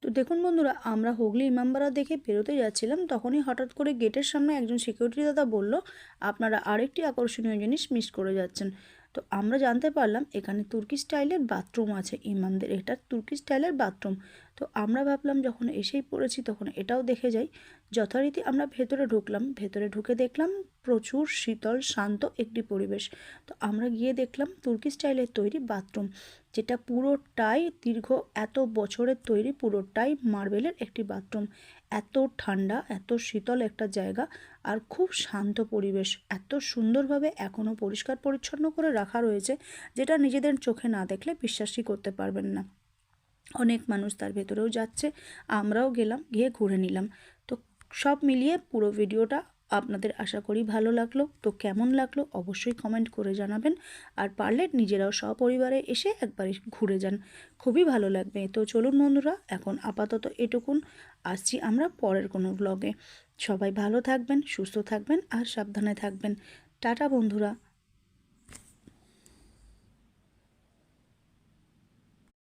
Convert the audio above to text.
তো দেখুন বন্ধুরা, আমরা হুগলি ইমামবাড়া দেখে বেরোতে যাচ্ছিলাম, তখনই হঠাৎ করে গেটের সামনে একজন সিকিউরিটি দাদা বলল, আপনারা আরেকটি আকর্ষণীয় জিনিস মিস করে যাচ্ছেন। তো আমরা জানতে পারলাম এখানে তুর্কি স্টাইলের বাথরুম আছে ইমামদের, এটা তুর্কি স্টাইলের বাথরুম। তো আমরা ভাবলাম যখন এসেই পড়েছি তখন এটাও দেখে যাই। যথারীতি আমরা ভেতরে ঢুকলাম, ভেতরে ঢুকে দেখলাম প্রচুর শীতল শান্ত একটি পরিবেশ। তো আমরা গিয়ে দেখলাম তুর্কি স্টাইলের তৈরি বাথরুম, যেটা পুরোটাই দীর্ঘ এত বছরের তৈরি, পুরোটাই মার্বেলের একটি বাথরুম। এত ঠান্ডা, এত শীতল একটা জায়গা, আর খুব শান্ত পরিবেশ। এত সুন্দরভাবে এখনও পরিষ্কার পরিচ্ছন্ন করে রাখা রয়েছে, যেটা নিজেদের চোখে না দেখলে বিশ্বাসই করতে পারবেন না। অনেক মানুষ তার ভেতরেও যাচ্ছে, আমরাও গেলাম, গিয়ে ঘুরে নিলাম। তো সব মিলিয়ে পুরো ভিডিওটা আপনাদের আশা করি ভালো লাগলো। তো কেমন লাগলো অবশ্যই কমেন্ট করে জানাবেন, আর পারলে নিজেরাও সপরিবারে এসে একবার ঘুরে যান, খুবই ভালো লাগবে। তো চলুন বন্ধুরা, এখন আপাতত এটুকুন, আসছি আমরা পরের কোনো ব্লগে। সবাই ভালো থাকবেন, সুস্থ থাকবেন আর সাবধানে থাকবেন। টাটা বন্ধুরা।